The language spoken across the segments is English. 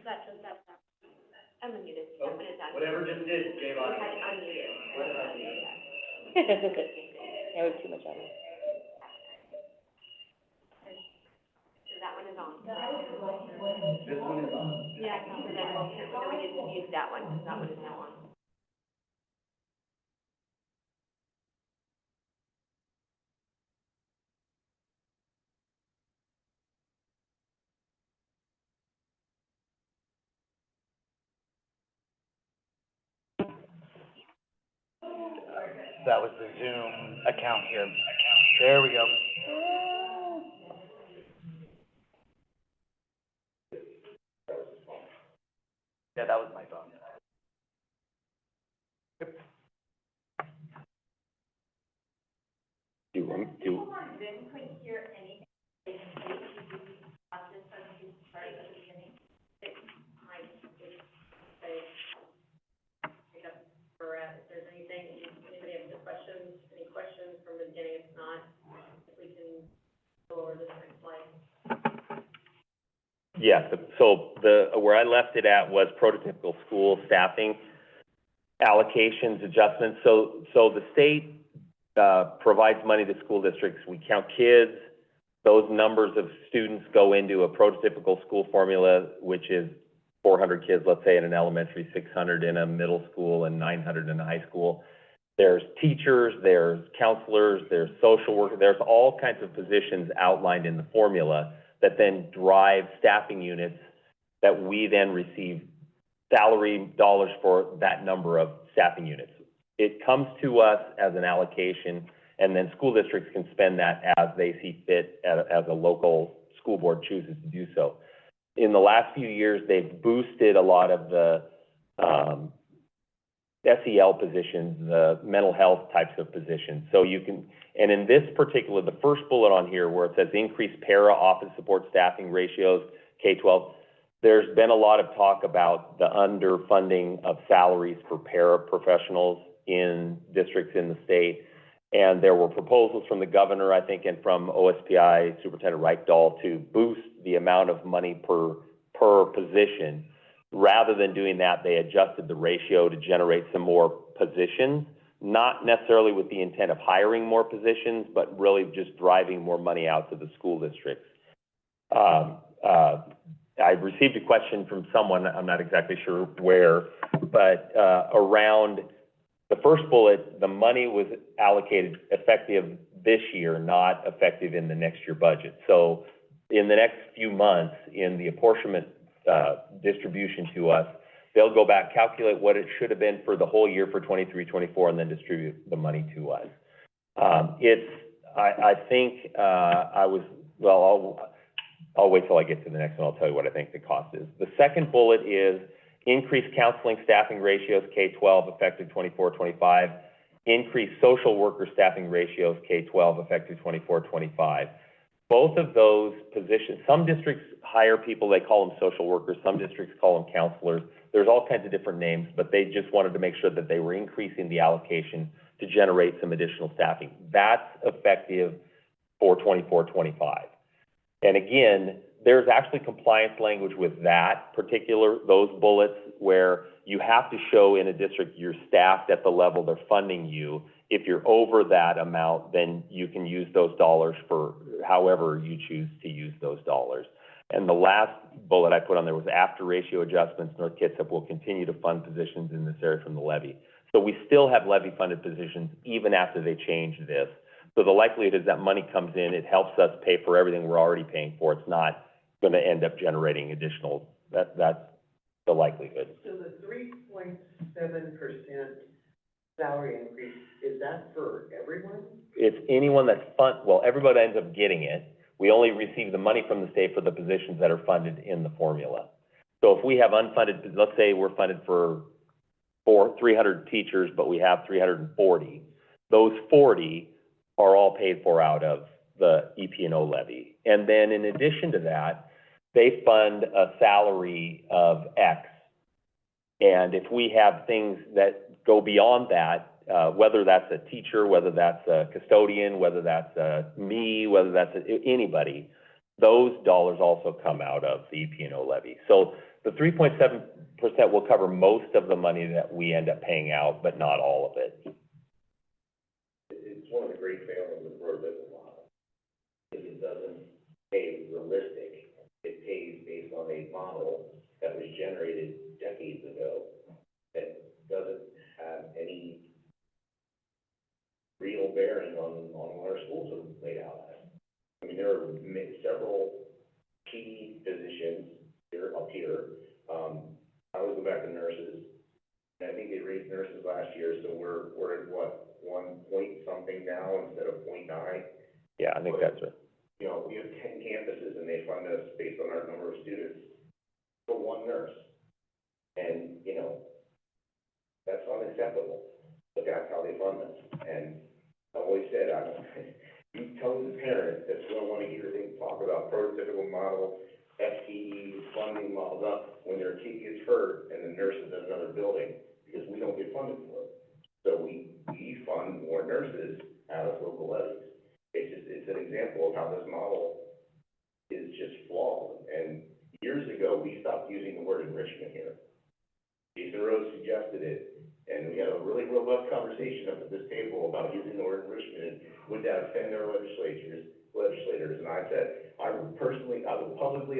I'm unmuted. Oh, I'm gonna done. whatever just did, gave on. Unmuted. What did I do? Yeah, we have too much on it. So that one is on. This one is on. Yeah, so then we get to use that one, because that one is now on. That was the Zoom account here. There we go. Yeah, that was my phone. Yep. If there's anything, anybody have any questions from the beginning? If not, if we can go over this next slide. Yes, so where I left it at was prototypical school staffing allocations, adjustments. So the state provides money to school districts. We count kids. Those numbers of students go into a prototypical school formula, which is 400 kids, let's say, in an elementary, 600 in a middle school, and 900 in a high school. There's teachers, there's counselors, there's social workers, there's all kinds of positions outlined in the formula that then drive staffing units that we then receive salary dollars for that number of staffing units. It comes to us as an allocation, and then school districts can spend that as they see fit as a local school board chooses to do so. In the last few years, they've boosted a lot of the SEL positions, the mental health types of positions. So you can, and in this particular, the first bullet on here where it says increase para office support staffing ratios, K-12, there's been a lot of talk about the underfunding of salaries for paraprofessionals in districts in the state. And there were proposals from the governor, I think, and from OSPI Superintendent Reichdahl to boost the amount of money per position. Rather than doing that, they adjusted the ratio to generate some more positions, not necessarily with the intent of hiring more positions, but really just driving more money out to the school districts. I received a question from someone, I'm not exactly sure where, but around the first bullet, the money was allocated effective this year, not effective in the next year budget. So in the next few months, in the apportionment distribution to us, they'll go back, calculate what it should have been for the whole year for 23, 24, and then distribute the money to us. I think I'll wait till I get to the next one. I'll tell you what I think the cost is. The second bullet is increase counseling staffing ratios, K-12, effective 24-25. Increase social worker staffing ratios, K-12, effective 24-25. Both of those positions, some districts hire people, they call them social workers, some districts call them counselors. There's all kinds of different names, but they just wanted to make sure that they were increasing the allocation to generate some additional staffing. That's effective for 24-25. And again, there's actually compliance language with those bullets, where you have to show in a district you're staffed at the level they're funding you. If you're over that amount, then you can use those dollars for however you choose to use those dollars. And the last bullet I put on there was after ratio adjustments, North Kitsap will continue to fund positions in this area from the levy. So we still have levy-funded positions even after they change this. So the likelihood is that money comes in, it helps us pay for everything we're already paying for. It's not going to end up generating additional, that's the likelihood. So the 3.7% salary increase, is that for everyone? It's anyone that's everybody ends up getting it. We only receive the money from the state for the positions that are funded in the formula. So if we have unfunded, let's say we're funded for 300 teachers, but we have 340, those 40 are all paid for out of the EP&O levy. And then in addition to that, they fund a salary of X. And if we have things that go beyond that, whether that's a teacher, whether that's a custodian, whether that's me, whether that's anybody, those dollars also come out of the EP&O levy. So the 3.7% will cover most of the money that we end up paying out, but not all of it. It's one of the great failings of the prototype model, is it doesn't pay realistic, it pays based on a model that was generated decades ago, that doesn't have any real bearing on what our schools are laid out as. I mean, there are several key positions up here. I always go back to nurses, and I think they raised nurses last year, so we're at what, 1 point something now instead of 0.9? Yeah, I think that's right. You know, we have 10 campuses, and they fund us based on our number of students for one nurse. And, you know, that's unacceptable, but that's how they fund us. And I always said, you tell the parents that don't want to hear things talk about prototypical model, FTE, funding models up, when their kid gets hurt and the nurse is in another building, because we don't get funded for it. So we fund more nurses out of local levies. It's an example of how this model is just flawed. And years ago, we stopped using the word enrichment here. Jason Rose suggested it, and we had a really robust conversation up at this table about using the word enrichment, and would that offend our legislators? And I said, I will publicly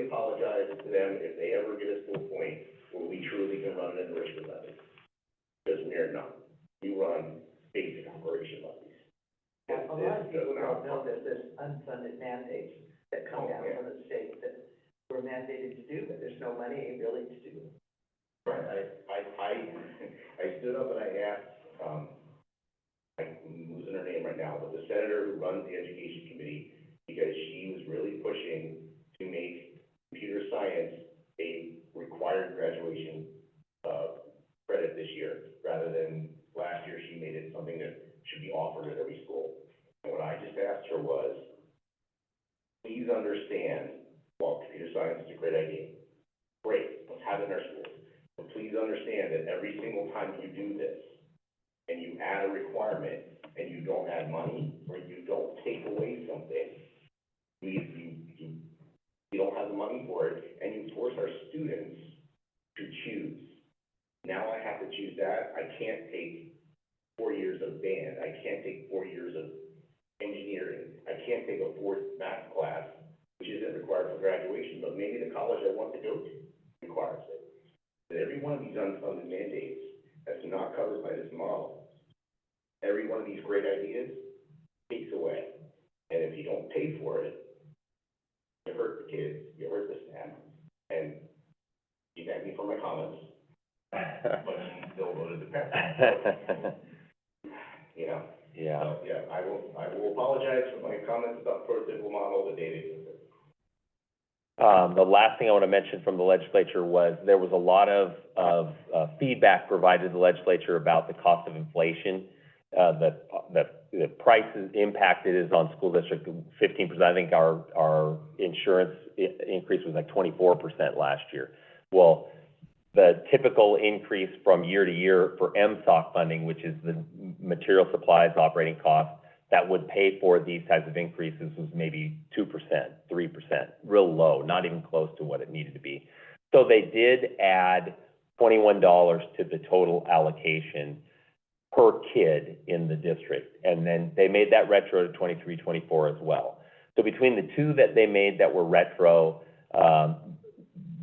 apologize to them if they ever get us to a point where we truly can run an enrichment levy. Because we are not. We run basic operation levies. A lot of people don't know that there's unfunded mandates that come down from the state that we're mandated to do, but there's no money really to do. Right, I stood up and I asked, I'm losing her name right now, but the senator who runs the education committee, because she was really pushing to make computer science a required graduation, credit this year, rather than last year she made it something that should be offered at every school. And what I just asked her was, please understand, while computer science is a great idea, great, let's have it in our schools. But please understand that every single time you do this, and you add a requirement, and you don't add money, or you don't take away something, you don't have the money for it, and you force our students to choose. Now I have to choose that. I can't take 4 years of band. I can't take 4 years of engineering. I can't take a fourth math class, which isn't required for graduation, but maybe the college I want to go to requires it. That every one of these unfunded mandates that's not covered by this model, every one of these great ideas takes away. And if you don't pay for it, you hurt the kids, you hurt the staff, and you thank me for my comments, but you still voted to pass. You know? Yeah. So, yeah, I will apologize for my comments about the prototypical model the day they did it. The last thing I want to mention from the legislature was there was a lot of feedback provided to the legislature about the cost of inflation, the prices impacted is on school district 15%. I think our insurance increase was like 24% last year. Well, the typical increase from year to year for MSOC funding, which is the material supplies operating costs, that would pay for these types of increases was maybe 2%, 3%, real low, not even close to what it needed to be. So they did add $21 to the total allocation per kid in the district. And then they made that retro to 23, 24 as well. So between the two that they made that were retro,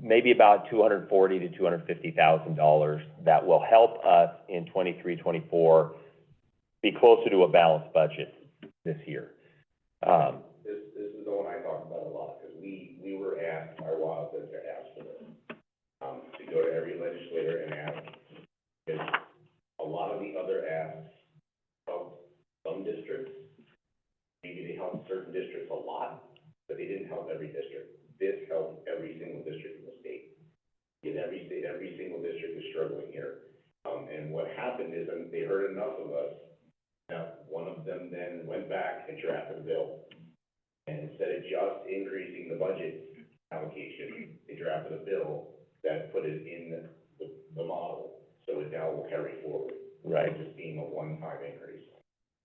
maybe about $240,000 to $250,000 that will help us in 23, 24 be closer to a balanced budget this year. This is the one I talk about a lot, because we were asked, our WASD asked for this, to go to every legislator and ask, because a lot of the other asks help some districts, maybe they help certain districts a lot, but they didn't help every district. This helped every single district in the state. In every state, every single district is struggling here. And what happened is, they heard enough of us. Now, one of them then went back and drafted a bill. And instead of just increasing the budget allocation, they drafted a bill that put it in the model, so it now will carry forward. Right. Just being a one-time increase.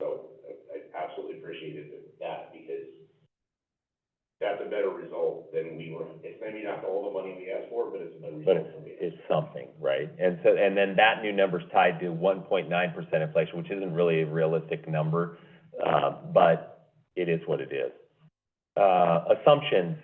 So I absolutely appreciated that, because that's a better result than we were, it's maybe not all the money we asked for, but it's a better But result than we asked it's something, right? And so, and then that new number's tied to 1.9% inflation, which isn't really a realistic number, but it is what it is. Assumptions,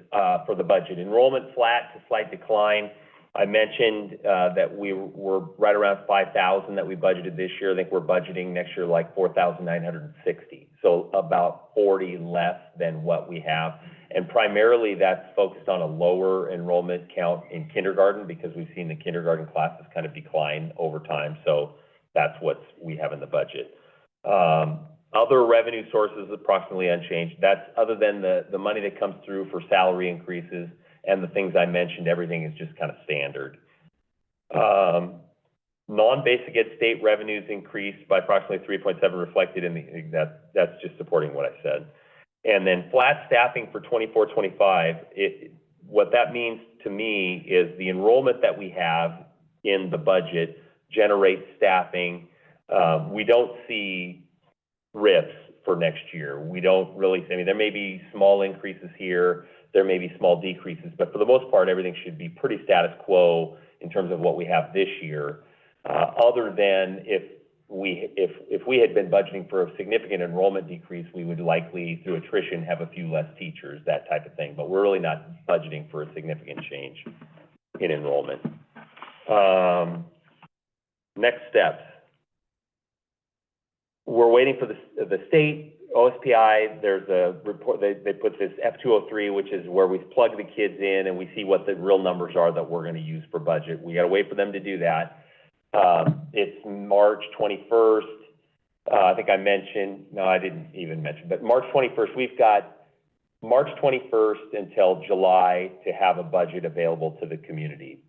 for the budget. Enrollment flat to slight decline. I mentioned, that we were right around 5,000 that we budgeted this year. I think we're budgeting next year like 4,960. So about 40 less than what we have. And primarily that's focused on a lower enrollment count in kindergarten because we've seen the kindergarten classes kind of decline over time. So that's what we have in the budget. Other revenue sources approximately unchanged. That's other than the money that comes through for salary increases and the things I mentioned, everything is just kind of standard. Non-basic ed state revenues increased by approximately 3.7 reflected in the, that's just supporting what I said. And then flat staffing for 24-25, what that means to me is the enrollment that we have in the budget generates staffing. We don't see RIFs for next year. We don't really, I mean, there may be small increases here, there may be small decreases, but for the most part, everything should be pretty status quo in terms of what we have this year. Other than if we had been budgeting for a significant enrollment decrease, we would likely, through attrition, have a few less teachers, that type of thing. But we're really not budgeting for a significant change in enrollment. Next steps. We're waiting for the state, OSPI, there's a report, they put this F203, which is where we plug the kids in and we see what the real numbers are that we're gonna use for budget. We gotta wait for them to do that. It's March 21st. I think I mentioned, no, I didn't even mention, but March 21st, we've got March 21st until July to have a budget available to the community.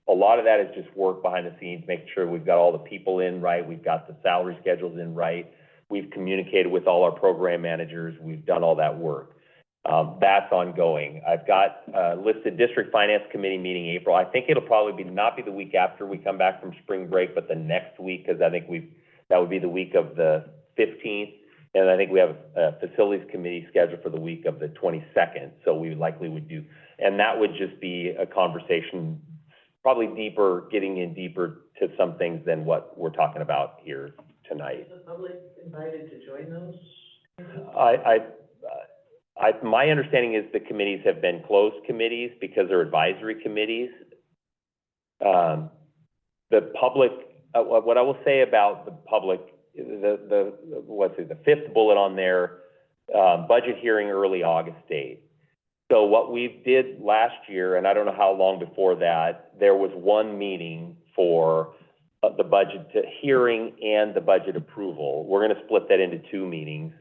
A lot of that is just work behind the scenes, making sure we've got all the people in right, we've got the salary schedules in right, we've communicated with all our program managers, we've done all that work. That's ongoing. I've got listed district finance committee meeting April. I think it'll probably not be the week after we come back from spring break, but the next week, because I think that would be the week of the 15th. And I think we have a facilities committee scheduled for the week of the 22nd. So we likely would do, and that would just be a conversation, probably deeper, getting in deeper to some things than what we're talking about here tonight. Is the public invited to join those? My understanding is the committees have been closed committees because they're advisory committees. The public, what I will say about the public, the fifth bullet on there, budget hearing early August date. So what we did last year, and I don't know how long before that, there was one meeting for the budget hearing and the budget approval. We're gonna split that into two meetings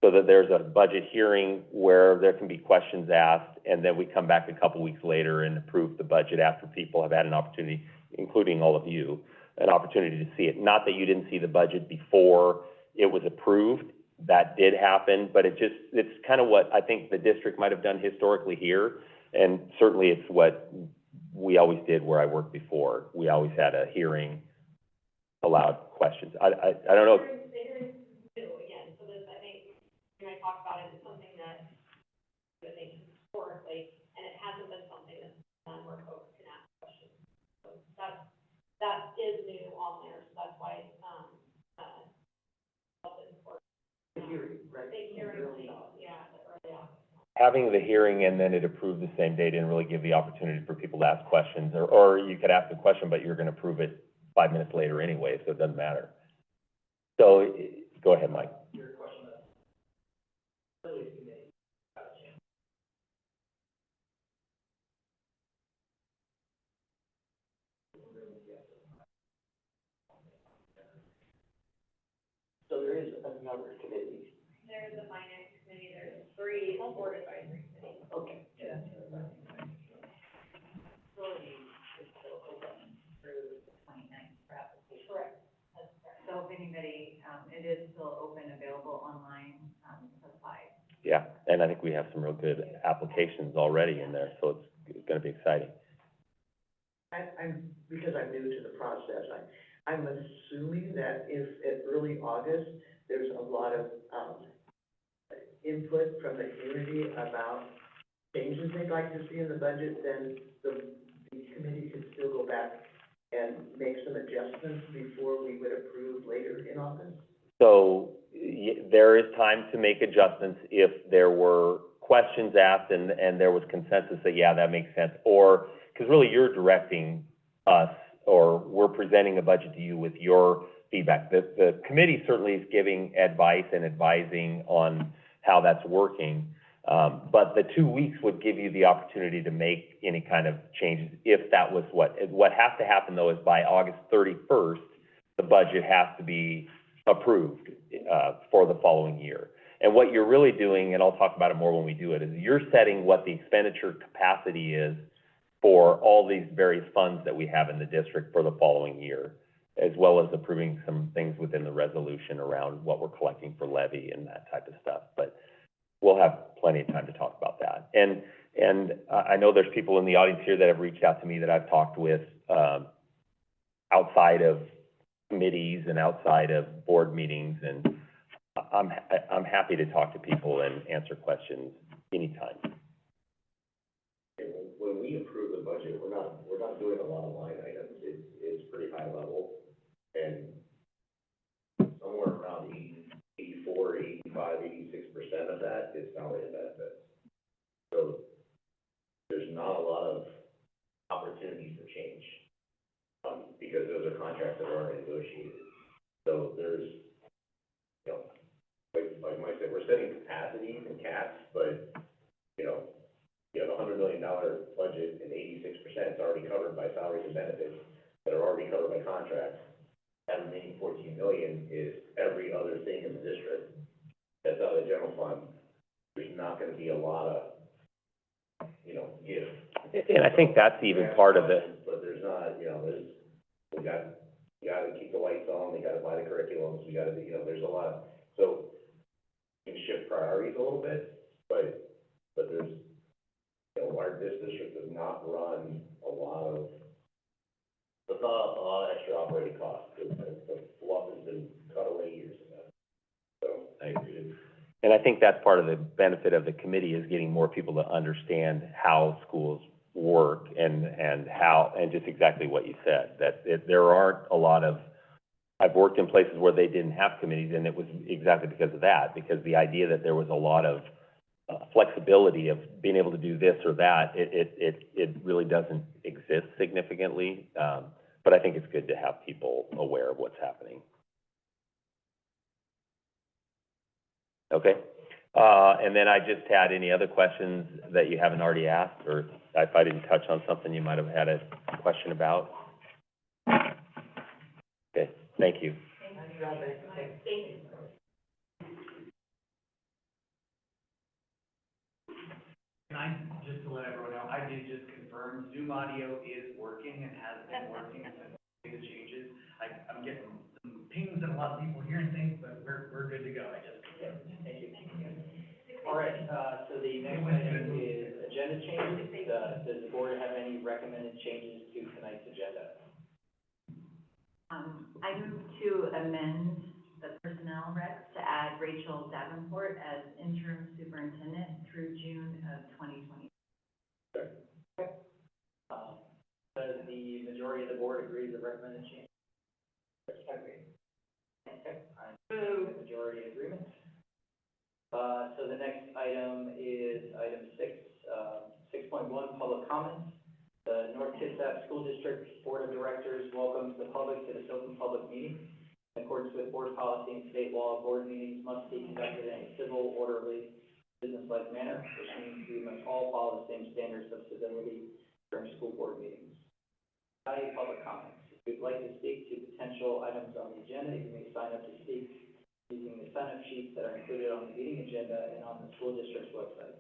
so that there's a budget hearing where there can be questions asked, and then we come back a couple weeks later and approve the budget after people have had an opportunity, including all of you, an opportunity to see it. Not that you didn't see the budget before it was approved. That did happen, but it's kind of what I think the district might have done historically here, and certainly it's what we always did where I worked before. We always had a hearing, allowed questions. I don't know. The hearing's new again, so this, I think, when I talk about it, it's something that I think historically, and it hasn't been something that's done where folks can ask questions. So that is new on there, so that's why, The hearing, right? the hearing, yeah, the early August. Having the hearing and then it approved the same day didn't really give the opportunity for people to ask questions, or you could ask a question, but you're gonna approve it 5 minutes later anyway, so it doesn't matter. So, go ahead, Mike. Your question about facilities committee. So there is a number of committees. There's the finance committee, there's 3 board advisory committees. Okay. Yeah. Correct, that's correct. So if anybody, it is still open, available online, to apply. Yeah, and I think we have some real good applications already in there, so it's gonna be exciting. Because I'm new to the process, I'm assuming that if at early August, there's a lot of, input from the community about changes they'd like to see in the budget, then the committee could still go back and make some adjustments before we would approve later in August? So, there is time to make adjustments if there were questions asked and there was consensus that, yeah, that makes sense. Or, because really you're directing us, or we're presenting a budget to you with your feedback. The committee certainly is giving advice and advising on how that's working. But the 2 weeks would give you the opportunity to make any kind of changes if that was what has to happen though is by August 31st, the budget has to be approved, for the following year. And what you're really doing, and I'll talk about it more when we do it, is you're setting what the expenditure capacity is for all these various funds that we have in the district for the following year, as well as approving some things within the resolution around what we're collecting for levy and that type of stuff. But we'll have plenty of time to talk about that. And I know there's people in the audience here that have reached out to me that I've talked with, outside of committees and outside of board meetings, and I'm happy to talk to people and answer questions anytime. When we approve the budget, we're not doing a lot of line items. It's pretty high level, and somewhere around 84, 85, 86% of that is salary and benefits. So there's not a lot of opportunities for change, because those are contracts that are already negotiated. So there's, you know, like Mike said, we're setting capacity and caps, but, you know, you have a $100 million budget and 86% is already covered by salaries and benefits that are already covered by contracts. That remaining $14 million is every other thing in the district that's out of the general fund. There's not gonna be a lot of, you know, give. And I think that's even part of it. But there's not, you know, we gotta keep the lights on, we gotta buy the curriculums, we gotta, you know, there's a lot. So you can shift priorities a little bit, but there's, you know, this district does not run a lot of, there's not a lot of extra operating costs. The fluff has been cut away years ago. So I agree. And I think that's part of the benefit of the committee is getting more people to understand how schools work and just exactly what you said, that there aren't a lot of, I've worked in places where they didn't have committees, and it was exactly because of that, because the idea that there was a lot of flexibility of being able to do this or that, it really doesn't exist significantly. But I think it's good to have people aware of what's happening. Okay. And then I just had any other questions that you haven't already asked, or if I didn't touch on something you might have had a question about? Okay, thank you. And I, just to let everyone know, I did just confirm Zoom audio is working and has been working since the changes. I'm getting some pings and a lot of people hearing things, but we're good to go. I just confirmed. Thank you. All right, so the next item is agenda changes. Does the board have any recommended changes to tonight's agenda? I move to amend the personnel recs to add Rachel Davenport as interim superintendent through June of 2020. Does the majority of the board agree to the recommended change? Agree. The majority agreement. So the next item is item 6.1, public comments. The North Kitsap School District Board of Directors welcomes the public to this open public meeting. In accordance with board policy and state law, board meetings must be conducted in a civil, orderly, business-like manner, which means we must all follow the same standards of civility during school board meetings. Value public comments. If you'd like to speak to potential items on the agenda, you may sign up to speak using the sign-up sheets that are included on the meeting agenda and on the school district's website.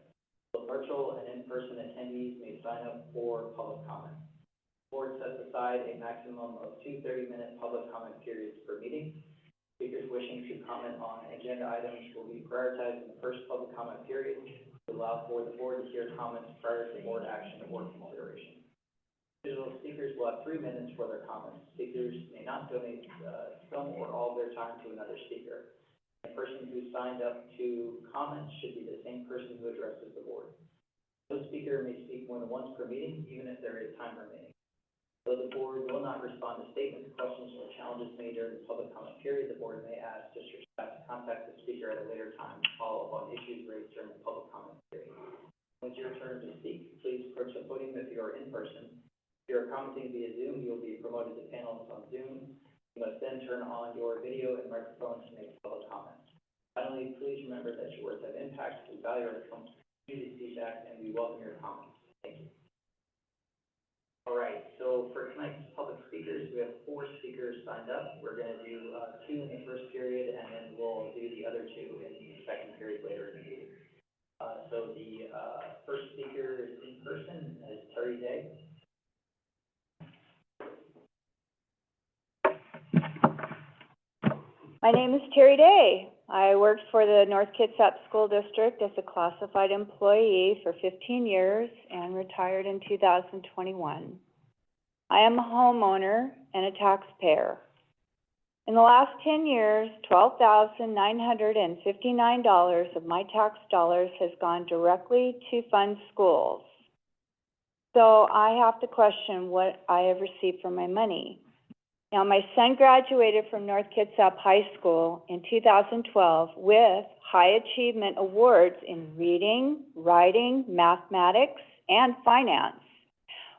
Both virtual and in-person attendees may sign up for public comment. The board sets aside a maximum of 2 30-minute public comment periods per meeting. Speakers wishing to comment on agenda items will be prioritized in the first public comment period to allow for the board to hear comments prior to board action or consideration. Digital speakers will have 3 minutes for their comments. Speakers may not donate some or all of their time to another speaker. The person who signed up to comment should be the same person who addresses the board. No speaker may speak more than once per meeting, even if there is time remaining. Though the board will not respond to statements, questions, or challenges made during the public comment period, the board may ask district staff to contact the speaker at a later time to follow up on issues raised during the public comment period. When it's your turn to speak, please approach the podium if you are in person. If you are commenting via Zoom, you will be promoted to panelists on Zoom. You must then turn on your video and microphone to make public comments. Finally, please remember that your words have impact. We value our community feedback, and we welcome your comments. Thank you. All right, so for tonight's public speakers, we have 4 speakers signed up. We're going to do 2 in the first period, and then we'll do the other 2 in the second period later in the meeting. So the first speaker is in person, is Terry Day. My name is Terry Day. I worked for the North Kitsap School District as a classified employee for 15 years and retired in 2021. I am a homeowner and a taxpayer. In the last 10 years, $12,959 of my tax dollars has gone directly to fund schools. So I have to question what I have received for my money. Now, my son graduated from North Kitsap High School in 2012 with high achievement awards in reading, writing, mathematics, and finance.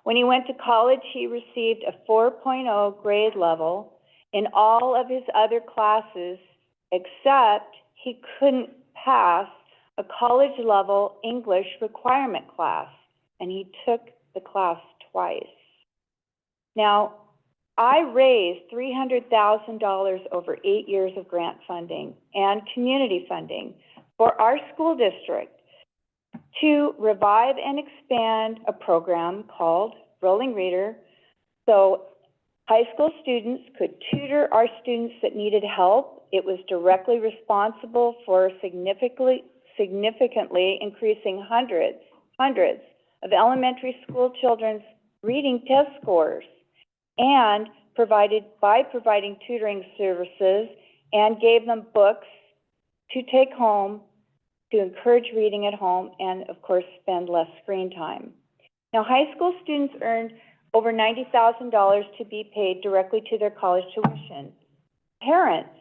When he went to college, he received a 4.0 grade level in all of his other classes, except he couldn't pass a college-level English requirement class, and he took the class twice. Now, I raised $300,000 over 8 years of grant funding and community funding for our school district to revive and expand a program called Rolling Reader, so high school students could tutor our students that needed help. It was directly responsible for significantly increasing hundreds of elementary school children's reading test scores, and providing tutoring services, and gave them books to take home to encourage reading at home and, of course, spend less screen time. Now, high school students earned over $90,000 to be paid directly to their college tuition. Parents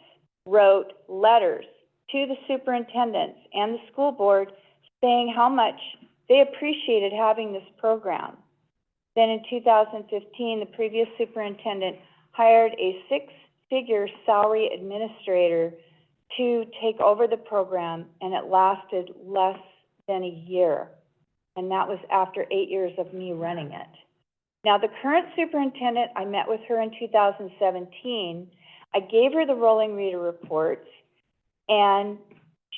wrote letters to the superintendents and the school board saying how much they appreciated having this program. Then in 2015, the previous superintendent hired a 6-figure salary administrator to take over the program, and it lasted less than a year. And that was after 8 years of me running it. Now, the current superintendent, I met with her in 2017. I gave her the Rolling Reader reports, and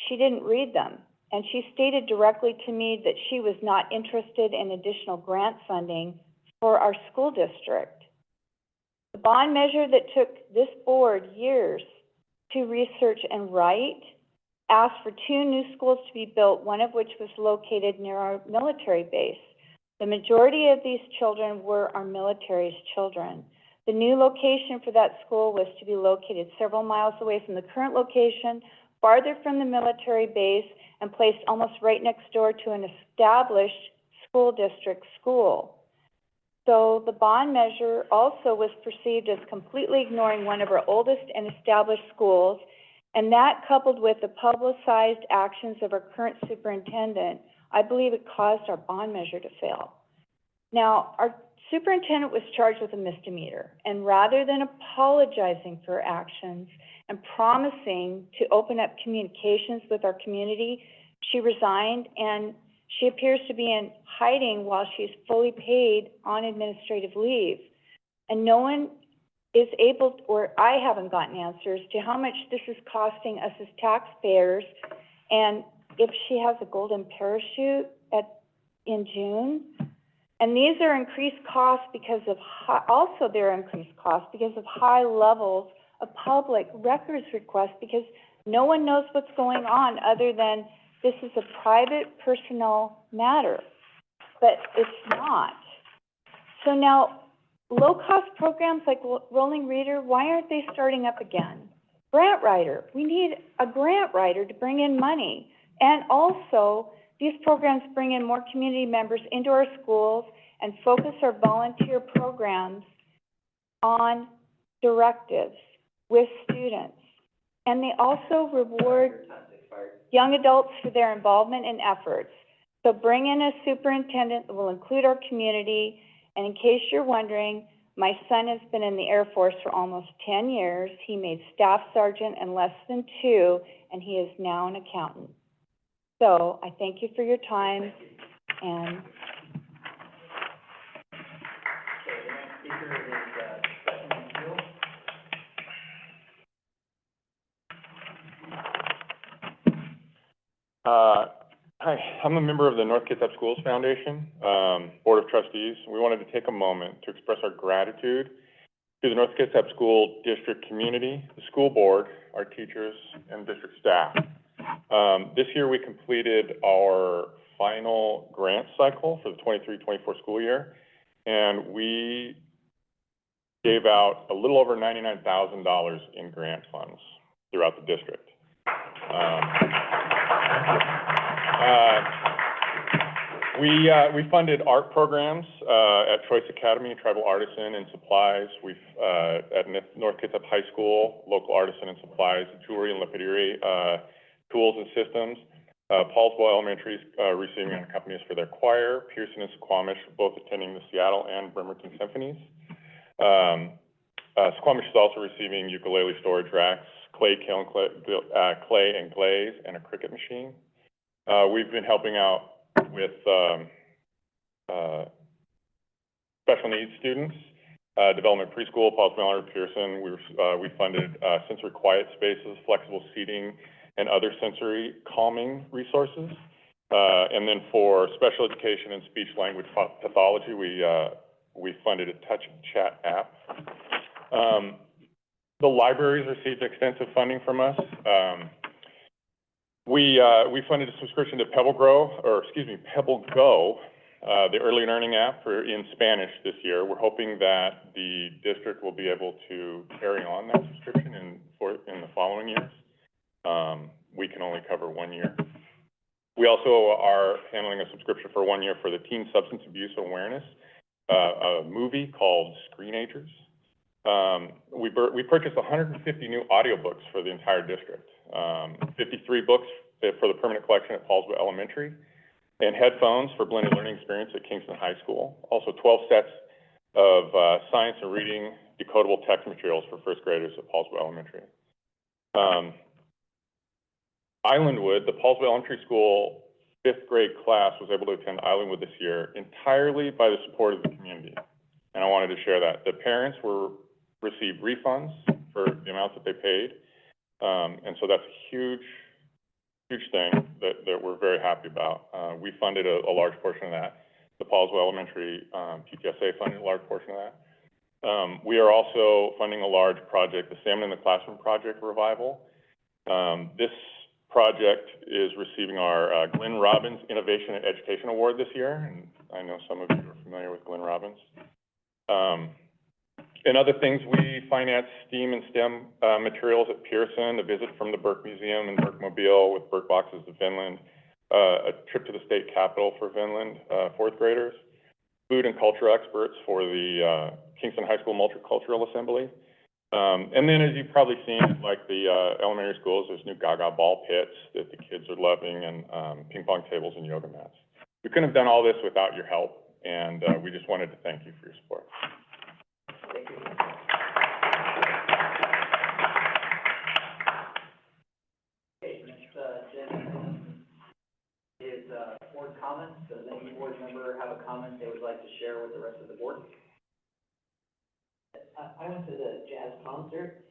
she didn't read them. And she stated directly to me that she was not interested in additional grant funding for our school district. The bond measure that took this board years to research and write asked for 2 new schools to be built, one of which was located near our military base. The majority of these children were our military's children. The new location for that school was to be located several miles away from the current location, farther from the military base, and placed almost right next door to an established school district school. So the bond measure also was perceived as completely ignoring one of our oldest and established schools, and that, coupled with the publicized actions of our current superintendent, I believe it caused our bond measure to fail. Now, our superintendent was charged with a misdemeanor, and rather than apologizing for her actions and promising to open up communications with our community, she resigned, and she appears to be in hiding while she's fully paid on administrative leave. And no one is able, or I haven't gotten answers to how much this is costing us as taxpayers, and if she has a golden parachute in June. And these are increased costs because of high levels of public records requests, because no one knows what's going on other than this is a private personnel matter, but it's not. So now, low-cost programs like Rolling Reader, why aren't they starting up again? Grant writer, we need a grant writer to bring in money, and also These programs bring in more community members into our schools and focus our volunteer programs on directives with students. And they also reward Your time's expired. young adults for their involvement and efforts. So bring in a superintendent that will include our community. And in case you're wondering, my son has been in the Air Force for almost 10 years. He made staff sergeant in less than 2, and he is now an accountant. So I thank you for your time, and Okay, the next speaker is, Stephanie Steele. Hi, I'm a member of the North Kitsap Schools Foundation, Board of Trustees. We wanted to take a moment to express our gratitude to the North Kitsap School District community, the school board, our teachers, and district staff. This year we completed our final grant cycle for the 23-24 school year, and we gave out a little over $99,000 in grant funds throughout the district. We funded art programs at Choice Academy, Tribal Artisan and Supplies. We've at North Kitsap High School, Local Artisan and Supplies, Jewelry and Lapidary, Tools and Systems. Paulsville Elementary is receiving an accompanist for their choir. Pearson and Squamish both attending the Seattle and Bremerton Symphonies. Squamish is also receiving ukulele storage racks, clay and glaze, and a Cricut machine. We've been helping out with special needs students, development preschool, Paulsville, Pearson. We funded sensory quiet spaces, flexible seating, and other sensory calming resources. And then for special education and speech language pathology, we funded a touch and chat app. The libraries received extensive funding from us. We funded a subscription to Pebble Go, the early learning app in Spanish this year. We're hoping that the district will be able to carry on that subscription in the following years. We can only cover 1 year. We also are handling a subscription for 1 year for the Teen Substance Abuse Awareness, a movie called Screenagers. We purchased 150 new audiobooks for the entire district, 53 books for the permanent collection at Paulsville Elementary, and headphones for blended learning experience at Kingston High School. Also 12 sets of science and reading decodable text materials for first graders at Paulsville Elementary. Islandwood, the Paulsville Elementary School 5th grade class was able to attend Islandwood this year entirely by the support of the community. And I wanted to share that. The parents received refunds for the amounts that they paid. And so that's a huge thing that we're very happy about. We funded a large portion of that. The Paulsville Elementary PTSA funded a large portion of that. We are also funding a large project, the Salmon in the Classroom Project Revival. This project is receiving our Glenn Robbins Innovation and Education Award this year, and I know some of you are familiar with Glenn Robbins. And other things, we finance STEAM and STEM materials at Pearson, a visit from the Burke Museum and Burke-mobile with Burke boxes to Finland, a trip to the state capitol for Finland, 4th graders, food and culture experts for the Kingston High School Multicultural Assembly. And then as you've probably seen, like the elementary schools, there's new Gaga ball pits that the kids are loving, and ping pong tables and yoga mats. We couldn't have done all this without your help, and we just wanted to thank you for your support. Thank you. Okay, next agenda is board comments. Does any board member have a comment they would like to share with the rest of the board? I went to the jazz concert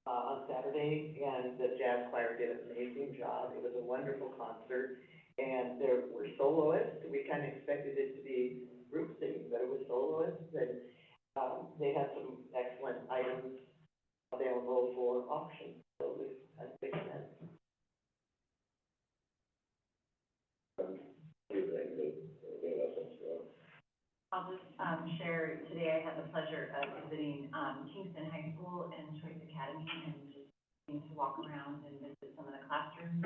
on Saturday, and the jazz choir did an amazing job. It was a wonderful concert, and there were soloists. We kind of expected it to be group singing, but it was soloists, and they had some excellent items available for auction. So it was a big event. I'll just share, today I had the pleasure of visiting Kingston High School and Choice Academy, and just getting to walk around and visit some of the classrooms.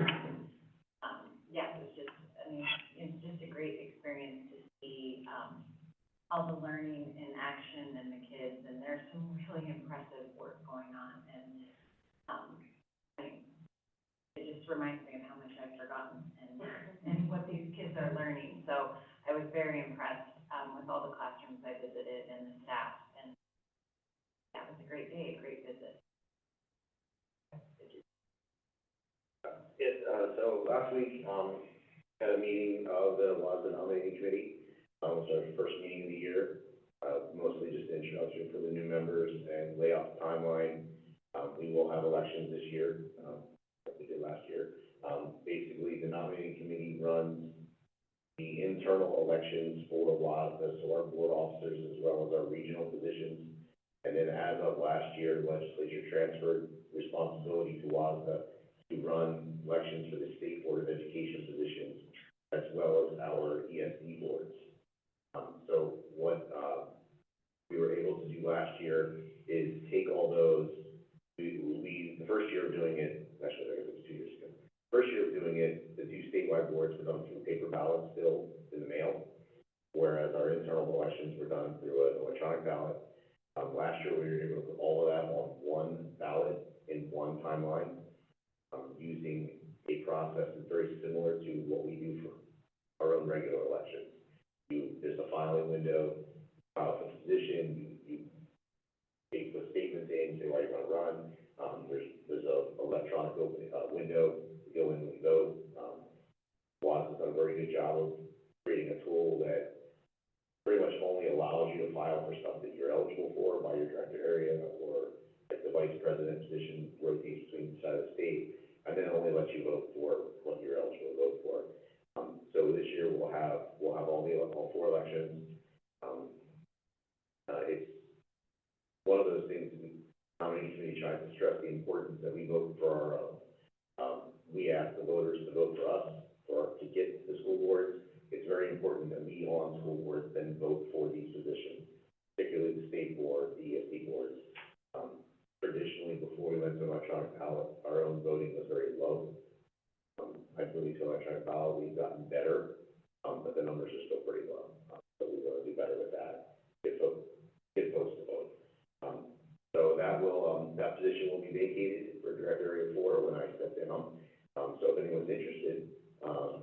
Yeah, it was just, I mean, you all the learning in action and the kids, and there's some really impressive work going on, and, it just reminds me of how much I've forgotten and what these kids are learning. So I was very impressed, with all the classrooms I visited and the staff, and that was a great day, a great visit. So last week, had a meeting of the WASDA nominating committee. It was our first meeting of the year, mostly just an introduction for the new members and lay out the timeline. We will have elections this year, like we did last year. Basically, the nominating committee runs the internal elections for WASDA, so our board officers as well as our regional positions. And then as of last year, the legislature transferred responsibility to WASDA to run elections for the State Board of Education positions, as well as our ESD boards. So what we were able to do last year is take all those, the first year of doing it, actually, I guess it was 2 years ago. First year of doing it, the two statewide boards were done through paper ballots still in the mail, whereas our internal elections were done through an electronic ballot. Last year, we were able to put all of that on one ballot in one timeline, using a process that's very similar to what we do for our own regular elections. There's a filing window, file for position, you take the statements in, say why you want to run. There's a electronic window to go in and vote. WASDA has done a very good job of creating a tool that pretty much only allows you to file for stuff that you're eligible for by your director area, or if the vice president position rotates between the side of the state, and then only lets you vote for what you're eligible to vote for. So this year we'll have all four elections. It's one of those things the nominating committee tries to stress the importance that we vote for our own. We ask the voters to vote for us to get to the school boards. It's very important that we on school boards then vote for these positions, particularly the state board, the ESD boards. Traditionally, before we went to electronic ballot, our own voting was very low. I believe to electronic ballot, we've gotten better, but the numbers are still pretty low. So we want to do better with that, get folks to vote. So that position will be vacated for Director Area 4 when I step down. So if anyone's interested,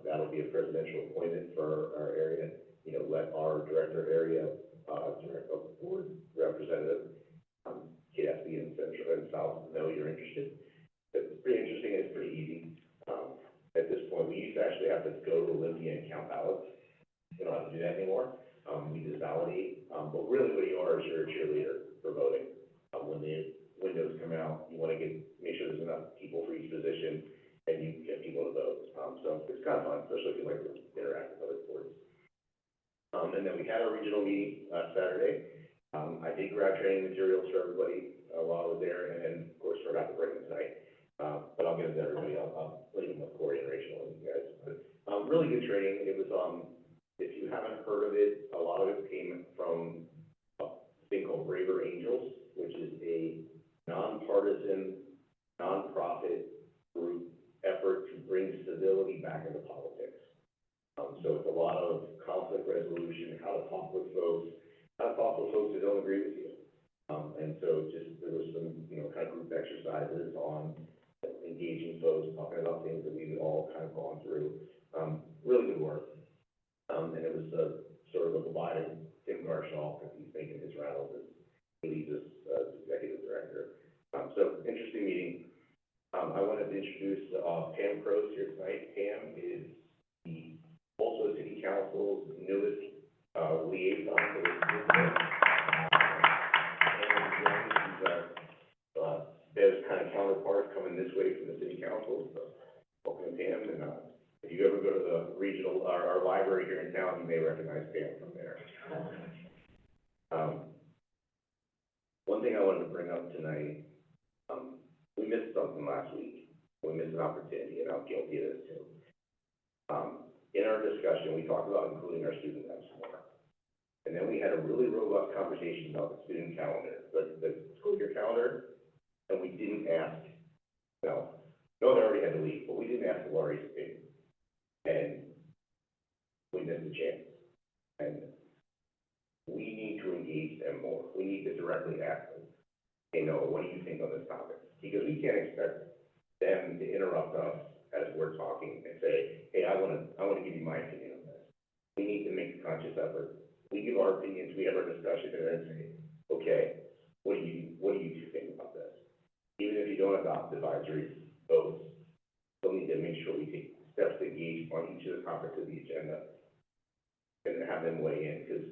that'll be a presidential appointment for our area. Let our Director Area, Director Board Representative, KSB and Central and South know you're interested. It's pretty interesting and it's pretty easy. At this point, we used to actually have to go to Olympia and count ballots. We don't have to do that anymore. We just validate. But really what you are is you're a cheerleader for voting. When the windows come out, you want to make sure there's enough people for each position, and you get people to vote. So it's kind of fun, especially if you like to interact with other boards. And then we had our regional meeting last Saturday. I did grab training materials for everybody while I was there, and of course forgot to bring them tonight. But I'll get it to everybody. I'll leave them with Corey and Rachel and you guys. But really good training. It was if you haven't heard of it, a lot of it came from a thing called Braver Angels, which is a nonpartisan, nonprofit group effort to bring civility back into politics. So it's a lot of conflict resolution, how to talk with folks who don't agree with you. And so there was some, kind of group exercises on engaging folks, talking about things that we've all kind of gone through. Really good work. And it was sort of a goodbye to Tim Garshaw, because he's making his rounds as he leaves as executive director. So interesting meeting. I wanted to introduce Pam Crows here tonight. Pam is the Tulsa City Council's newest liaison for this district. There's kind of counterpart coming this way from the city council, so welcome Pam. And if you ever go to the regional, our library here in town, you may recognize Pam from there. One thing I wanted to bring up tonight, we missed something last week. We missed an opportunity, and I'm guilty of this too. In our discussion, we talked about including our student reps more. And then we had a really robust conversation about the student calendar, the school year calendar, and we didn't ask, no, they already had to leave, but we didn't ask the Laurie's opinion. And we missed the chance. And we need to directly ask them, hey, Noah, what do you think on this topic? Because we can't expect them to interrupt us as we're talking and say, hey, I wanna give you my opinion on this. We need to make a conscious effort. We give our opinions, we have our discussion, and then say, okay, what do you two think about this? Even if you don't adopt advisory votes, we'll need to make sure we take steps to engage on each of the topics of the agenda and have them weigh in, because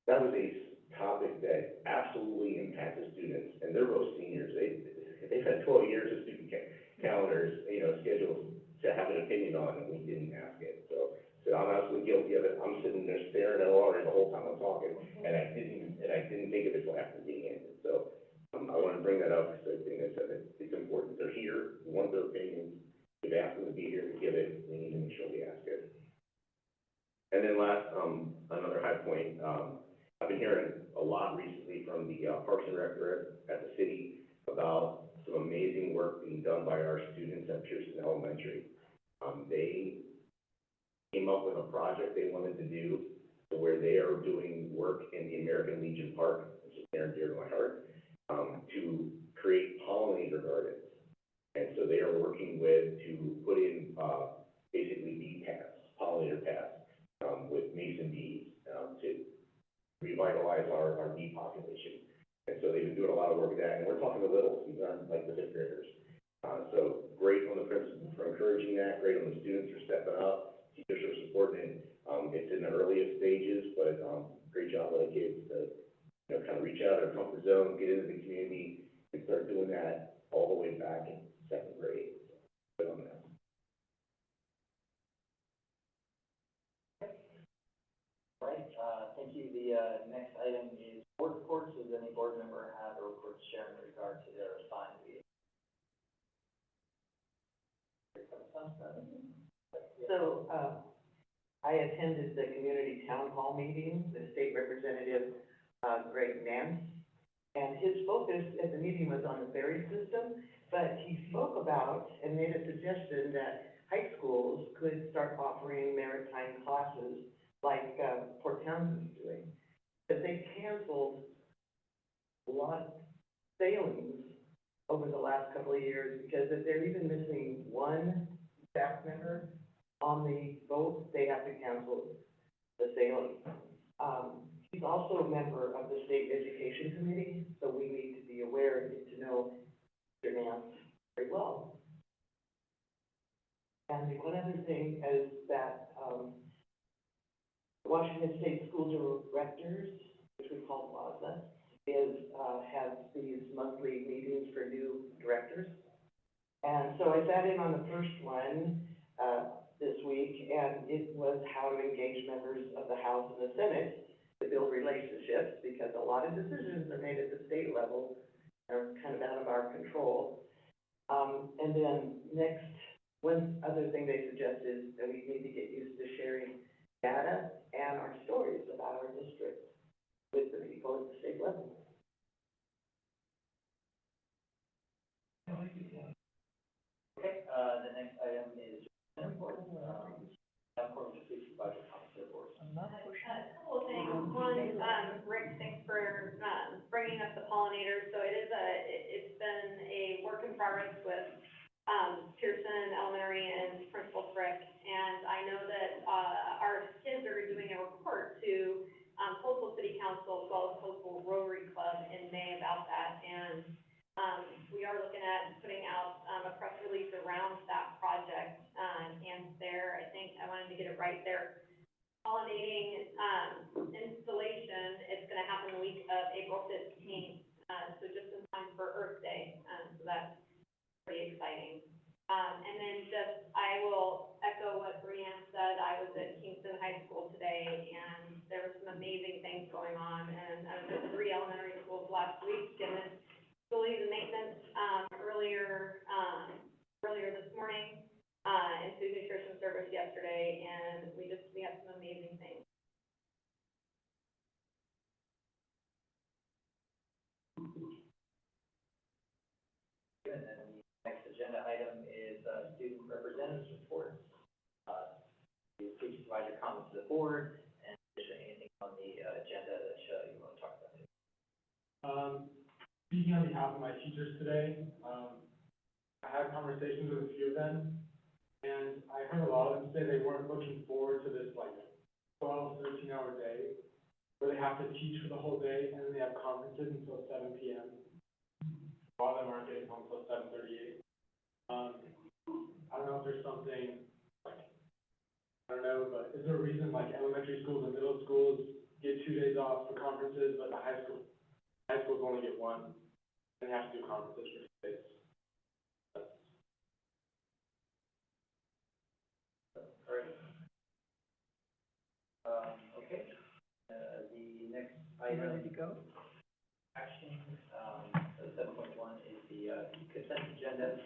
that was a topic that absolutely impacted students, and they're both seniors. They've had 12 years of student calendars, schedules to have an opinion on, and we didn't ask it. So I'm absolutely guilty of it. I'm sitting there staring at water the whole time I'm talking, and I didn't think of it till after being ended. So I want to bring that up because I think it's important. They're here, we want their opinions. We've asked them to be here to give it. We need to make sure we ask it. And then last, another high point. I've been hearing a lot recently from the Parks and Rec at the city about some amazing work being done by our students at Pearson Elementary. They came up with a project they wanted to do where they are doing work in the American Legion Park, which is near and dear to my heart, to create pollinator gardens. And so they are working to put in basically bee paths, pollinator paths, with mason bees to revitalize our bee population. And so they've been doing a lot of work with that, and we're talking to littles, these aren't like the fifth graders. So great on the principals for encouraging that, great on the students for stepping up, teachers are supporting it. It's in the earliest stages, but great job by the kids to kind of reach out of their comfort zone, get into the community, and start doing that all the way back in second grade. Good on that. All right, thank you. The next item is board reports. Does any board member have a report to share in regard to their assigned meeting? So, I attended the community town hall meeting, the state representative, Greg Nance, and his focus at the meeting was on the ferry system, but he spoke about and made a suggestion that high schools could start offering maritime classes like, Port Townsend's doing. But they canceled a lot of sailings over the last couple of years because if they're even missing one staff member on the boat, they have to cancel the sailing. He's also a member of the State Education Committee, so we need to be aware and get to know Mr. Nance very well. And the one other thing is that, Washington State School Directors, which we call WASA, has these monthly meetings for new directors. And so I sat in on the first one, this week, and it was how to engage members of the House and the Senate to build relationships, because a lot of decisions are made at the state level are kind of out of our control. And then next, one other thing they suggested is that we need to get used to sharing data and our stories about our district with the people at the state level. Okay, the next item is report. According to budget comments to the board. A couple of things. One, Rick, thanks for, bringing up the pollinators. So it's been a work in progress with, Pearson Elementary and Principal Frick. And I know that, our kids are doing a report to, Hopeful City Council as well as Hopeful Rotary Club in May about that. And, we are looking at putting out, a press release around that project. And there, I think I wanted to get it right there. Pollinating, installation, it's gonna happen the week of April 15th, so just in time for Earth Day, so that's pretty exciting. And then just, I will echo what Brianne said. I was at Kingston High School today, and there were some amazing things going on, and I was at 3 elementary schools last week, and then facilities and maintenance, earlier this morning, and food nutrition service yesterday, and we had some amazing things. And then the next agenda item is, student representatives report. Please provide your comments to the board, and is there anything on the agenda that you want to talk about? speaking on behalf of my teachers today. I had conversations with a few of them, and I heard a lot of them say they weren't looking forward to this, like, 12, 13-hour day, where they have to teach for the whole day, and then they have conferences until 7 p.m. A lot of them aren't getting home until 7:38. I don't know if there's something, like, I don't know, but is there a reason, like, elementary schools and middle schools get 2 days off for conferences, but the high schools only get 1, and they have to do conferences for 2 days? Okay, the next item. Ready to go? Action, so 7.1 is the consent agenda.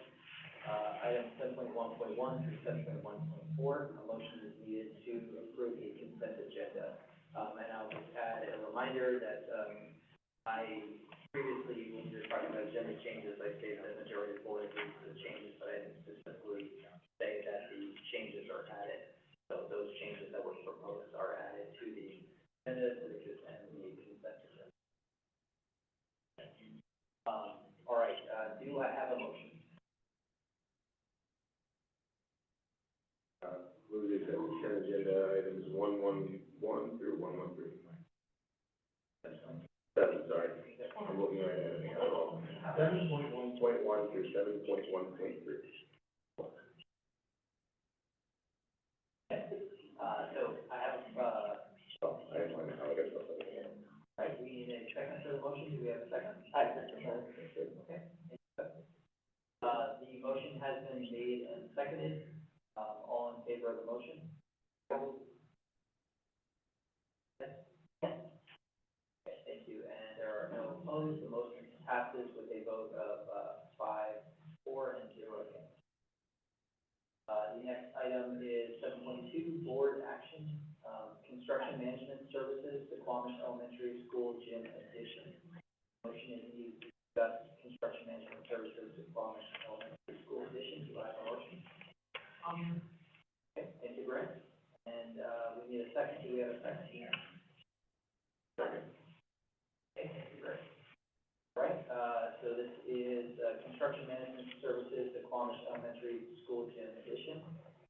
Item 7.1.1 through 7.1.4, a motion is needed to approve the consent agenda. And I'll just add a reminder that, I previously, when we were talking about agenda changes, I stated that the majority of the board agrees to the changes, but I didn't specifically say that the changes are added. So those changes that were proposed are added to the agenda, to the consent agenda. All right, do I have a motion? Move the consent agenda items 111 through 113. 7, sorry. I'm looking right at it. 7.1.1 through 7.1.3. So I have, I have mine, I'll get something. right, we need a second for the motion. Do we have a second? I second that. Okay. The motion has been made and seconded. All in favor of the motion? Yes. Okay, thank you. And there are no opposed. The motion passes with a vote of 5, 4, and 0 against. The next item is 7.2, board action, construction management services, the Quamish Elementary School gym addition. Motion is needed to discuss construction management services, the Quamish Elementary School addition. Do I have a motion? Okay, thank you, Brent. And, we need a second. Do we have a second? Second. Okay, thank you, Brent. All right, so this is, construction management services, the Quamish Elementary School gym addition.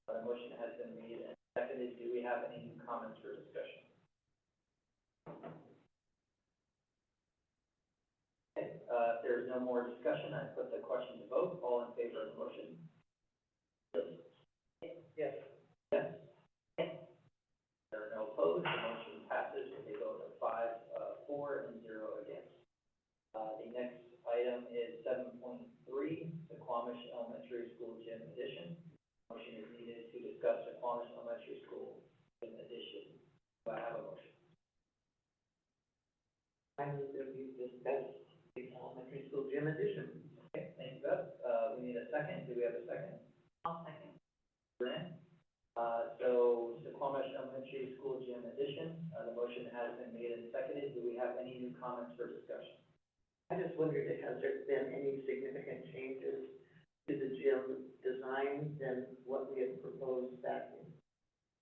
The motion has been made and seconded. Do we have any comments or discussion? Okay, if there's no more discussion, I put the question to vote. All in favor of the motion? Yes. Yes. There are no opposed. The motion passes with a vote of 5, 4, and 0 against. The next item is 7.3, the Quamish Elementary School gym addition. Motion is needed to discuss the Quamish Elementary School gym addition. Do I have a motion? I move that we discuss the elementary school gym addition. Okay, thank you, Beth. We need a second. Do we have a second? I'll second. Grant? So the Quamish Elementary School gym addition, the motion has been made and seconded. Do we have any new comments or discussion? I just wondered, has there been any significant changes to the gym design than what we had proposed back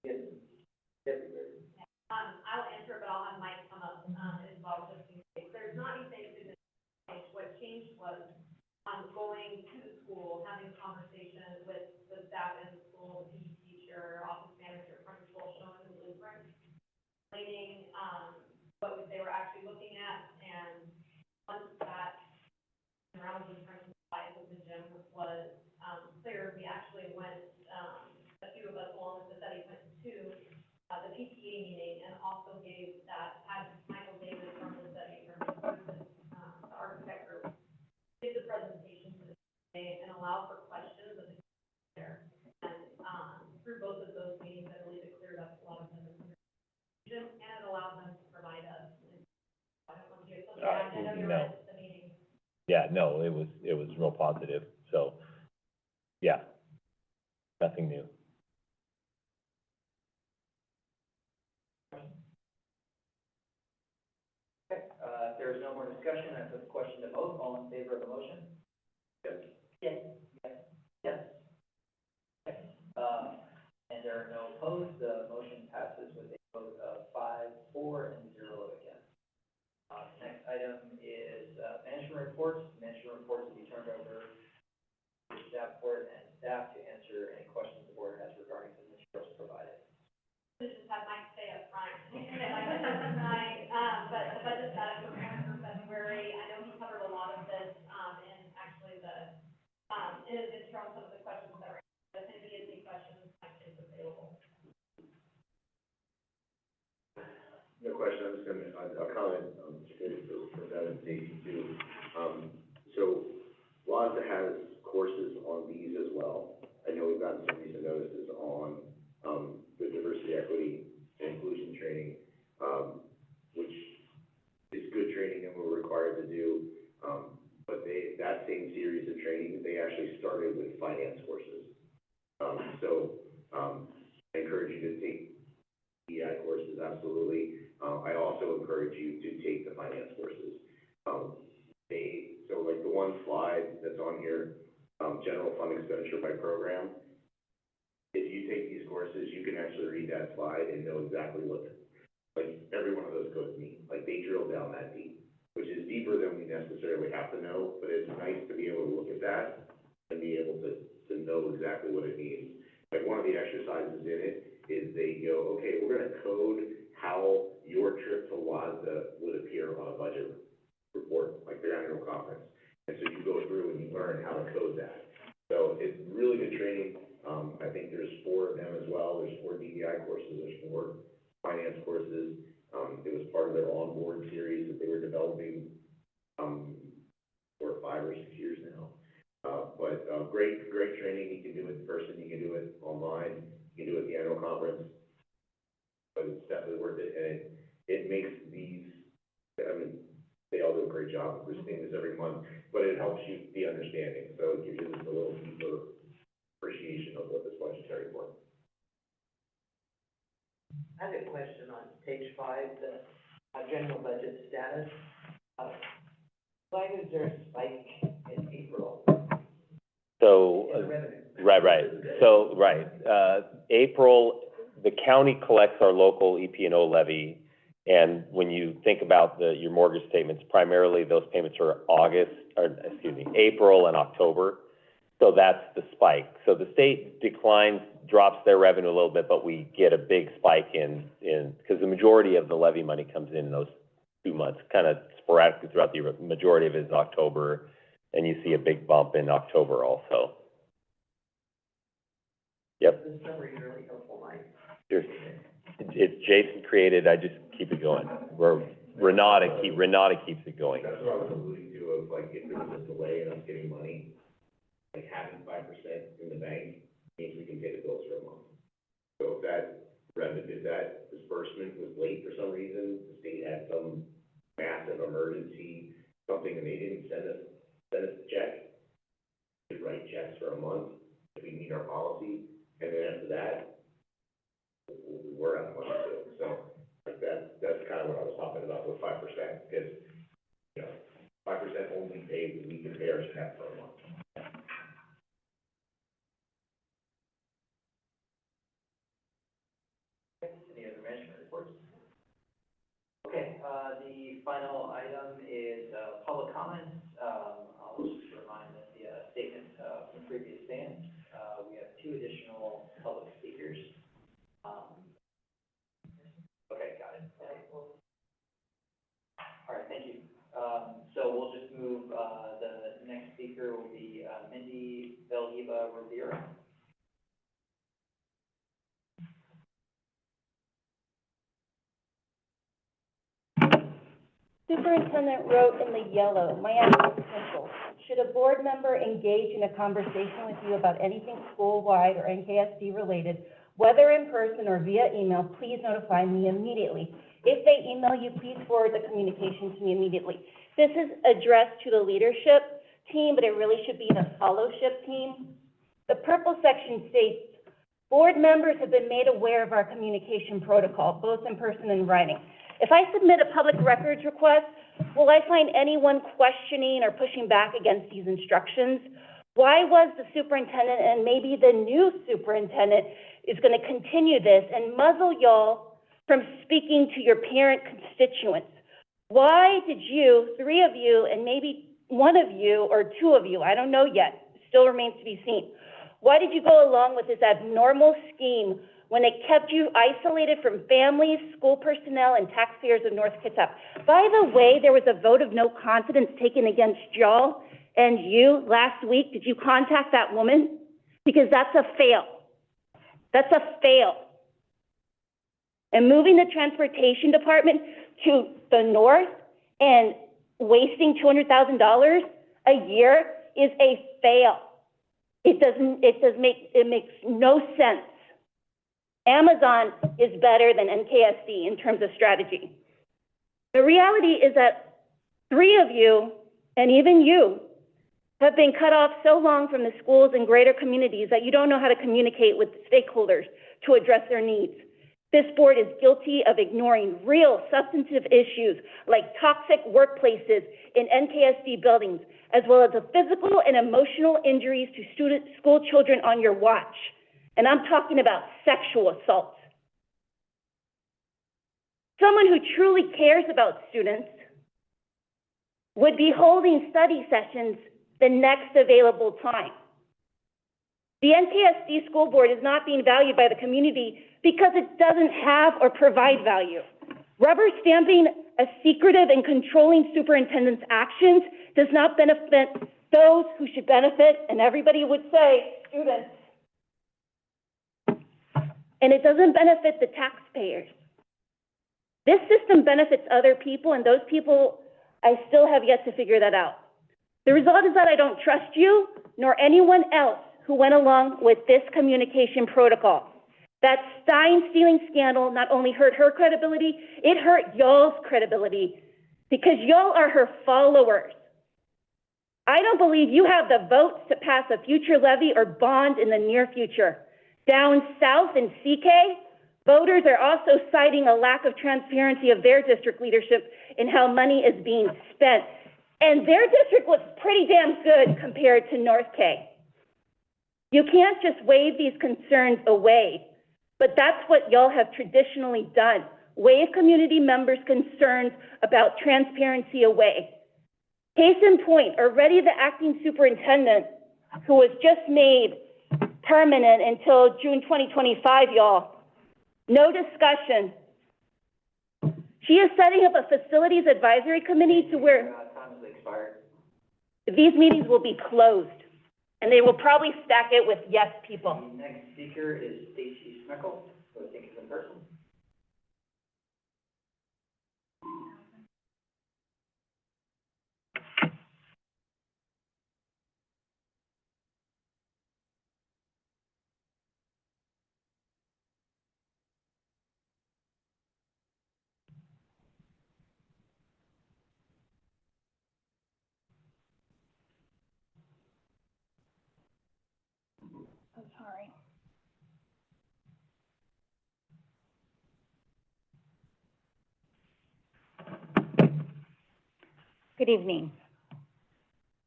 in February? I'll answer, but I'll have Mike come up, as well, just in case. There's not anything significant. What changed was, going to the school, having conversations with the staff in the school, the PE teacher, office manager, principal, showing the blueprint, explaining, what they were actually looking at, and once that around the blueprint size of the gym was, clear, we actually went, a few of us along with the study went to, the PTA meeting and also gave that, had Michael Davis from the study, from the architect group, give the presentation to the PTA and allow for questions of the there. And, through both of those meetings, I believe it cleared up a lot of the confusion, and it allowed them to provide us. I don't know if you have something, I know you were no. at the meeting. Yeah, no, it was real positive, so, yeah, nothing new. Okay, if there is no more discussion, I put the question to vote. All in favor of the motion? Yes. Yes. Yes. Okay. And there are no opposed. The motion passes with a vote of 5, 4, and 0 against. Next item is, management reports. tonight, but the budget status report for February, I know he covered a lot of this, in actually in his intro, some of the questions that were asked. If anybody has any questions, I is available. No question, I'm just gonna, I'll comment, for that and Stacy too. So WASDA has courses on these as well. I know we've gotten some recent notices on, the diversity, equity, and inclusion training, which is good training that we're required to do. But that same series of training, they actually started with finance courses. I encourage you to take EI courses, absolutely. I also encourage you to take the finance courses. So like the one slide that's on here, general fund expenditure by program, if you take these courses, you can actually read that slide and know exactly what, like, every one of those codes mean. Like, they drill down that deep, which is deeper than we necessarily have to know, but it's nice to be able to look at that and be able to know exactly what it means. Like, one of the exercises in it is they go, okay, we're gonna code how your trip to WASDA would appear on a budget report, like their annual conference. And so you go through and you learn how to code that. So it's really good training. I think there's 4 of them as well. There's 4 DEI courses, there's 4 finance courses. It was part of their onboard series that they were developing, for 5 or 6 years now. Great training. You can do it in person, you can do it online, you can do it at the annual conference. But it's definitely worth it, and it makes these, I mean, they all do a great job of presenting this every month, but it helps you the understanding, so it gives you just a little deeper appreciation of what this budgetary for. I have a question on page 5, the general budget status. Why is there a spike in April So, in the revenue? right. So, April, the county collects our local EP&O levy, and when you think about your mortgage statements, primarily those payments are April and October. So that's the spike. So the state drops their revenue a little bit, but we get a big spike in, because the majority of the levy money comes in those 2 months, kind of sporadically throughout the year. The majority of it is October, and you see a big bump in October also. Yep. This summary is really helpful, Mike. It's Jason created, I just keep it going. Renata keeps it going. That's what I was alluding to, of like, if there was a delay in us getting money, like having 5% in the bank means we can pay the bills for a month. So if that disbursement was late for some reason, the state had some massive emergency, something, and they didn't send us the check, we write checks for a month if we meet our policy, and then after that, we're out of money too. So like that's kind of what I was talking about with 5%, because, 5% only paid when we can pay our staff for a month. Any other management reports? Okay, the final item is, public comments. I'll just remind that the, statement, from previous stands, we have 2 additional public speakers. Okay, got it. All right, thank you. So we'll just move, the next speaker will be, Mindy Belgiva Rivera. Superintendent wrote in the yellow, my ask is simple. Should a board member engage in a conversation with you about anything school-wide or NKSD related, whether in person or via email, please notify me immediately. If they email you, please forward the communication to me immediately. This is addressed to the leadership team, but it really should be the fellowship team. The purple section states, board members have been made aware of our communication protocol, both in person and writing. If I submit a public records request, will I find anyone questioning or pushing back against these instructions? Why was the superintendent and maybe the new superintendent is going to continue this and muzzle y'all from speaking to your parent constituents? Why did you, 3 of you, and maybe 1 of you or 2 of you, I don't know yet, still remains to be seen. Why did you go along with this abnormal scheme when it kept you isolated from families, school personnel, and taxpayers of North Kitsap. By the way, there was a vote of no confidence taken against y'all and you last week. Did you contact that woman? Because that's a fail. That's a fail. And moving the transportation department to the north and wasting $200,000 a year is a fail. It makes no sense. Amazon is better than NKSD in terms of strategy. The reality is that 3 of you, and even you, have been cut off so long from the schools and greater communities that you don't know how to communicate with stakeholders to address their needs. This board is guilty of ignoring real substantive issues like toxic workplaces in NKSD buildings, as well as the physical and emotional injuries to school children on your watch. And I'm talking about sexual assault. Someone who truly cares about students would be holding study sessions the next available time. The NKSD School Board is not being valued by the community because it doesn't have or provide value. Rubber stamping a secretive and controlling superintendent's actions does not benefit those who should benefit, and everybody would say, students. And it doesn't benefit the taxpayers. This system benefits other people, and those people, I still have yet to figure that out. The result is that I don't trust you, nor anyone else who went along with this communication protocol. That Stein stealing scandal not only hurt her credibility, it hurt y'all's credibility, because y'all are her followers. I don't believe you have the votes to pass a future levy or bond in the near future. Down south in CK, voters are also citing a lack of transparency of their district leadership in how money is being spent. And their district looks pretty damn good compared to North K. You can't just wave these concerns away, but that's what y'all have traditionally done. Wave community members' concerns about transparency away. Case in point, already the acting superintendent, who was just made permanent until June 2025, y'all. No discussion. She is setting up a facilities advisory committee to where Time has expired. these meetings will be closed, and they will probably stack it with yes people. The next speaker is Stacy Smickle, who I think is in person. Oh, sorry. Good evening.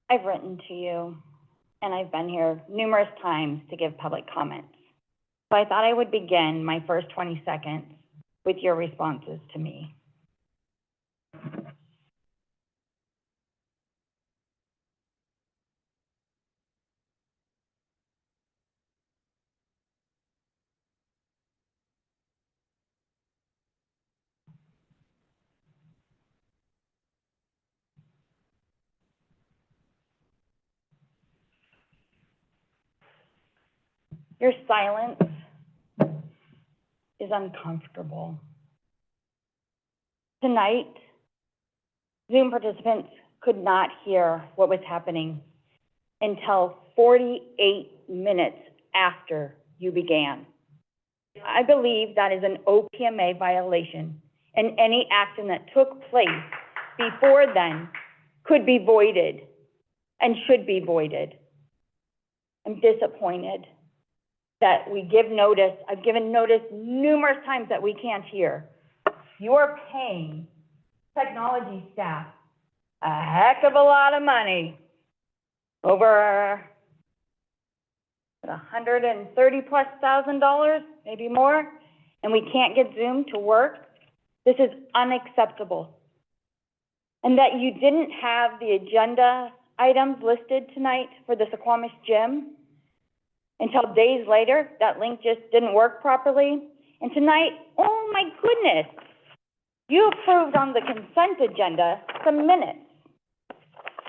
I've written to you, and I've been here numerous times to give public comments. So I thought I would begin my first 20 seconds with your responses to me. Your silence is uncomfortable. Tonight, Zoom participants could not hear what was happening until 48 minutes after you began. I believe that is an OPMA violation, and any action that took place before then could be voided and should be voided. I'm disappointed that we give notice. I've given notice numerous times that we can't hear. You are paying technology staff a heck of a lot of money, over $130,000+, maybe more, and we can't get Zoom to work. This is unacceptable. And that you didn't have the agenda items listed tonight for the Suquamish Gym, until days later, that link just didn't work properly. And tonight, oh my goodness, you approved on the consent agenda some minutes.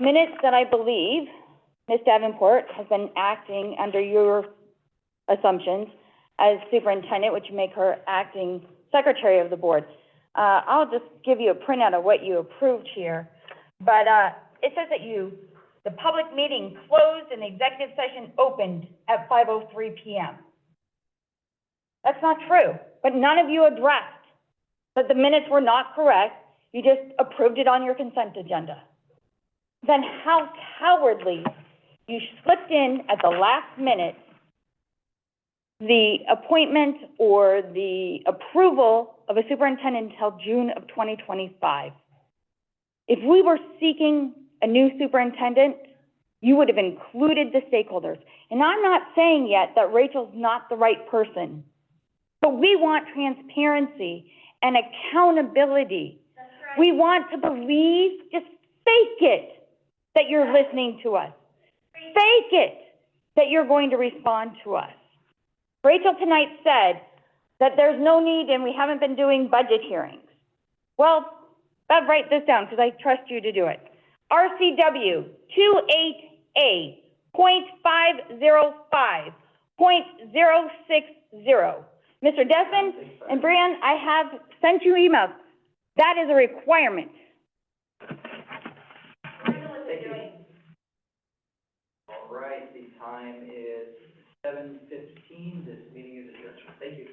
Minutes that I believe Ms. Davenport has been acting under your assumptions as superintendent, which make her acting secretary of the board. I'll just give you a printout of what you approved here. But, it says that the public meeting closed and the executive session opened at 5:03 p.m. That's not true, but none of you addressed that the minutes were not correct. You just approved it on your consent agenda. Then how cowardly you slipped in at the last minute the appointment or the approval of a superintendent until June of 2025. If we were seeking a new superintendent, you would have included the stakeholders. And I'm not saying yet that Rachel's not the right person, but we want transparency and accountability. That's right. We want to believe, just fake it, that you're listening to us. Fake it, that you're going to respond to us. Rachel tonight said that there's no need and we haven't been doing budget hearings. Well, I'll write this down because I trust you to do it. RCW 28A.505.060. Mr. Desmond and Brian, I have sent you emails. That is a requirement. All right, the time is 7:15. This meeting is adjourned. Thank you.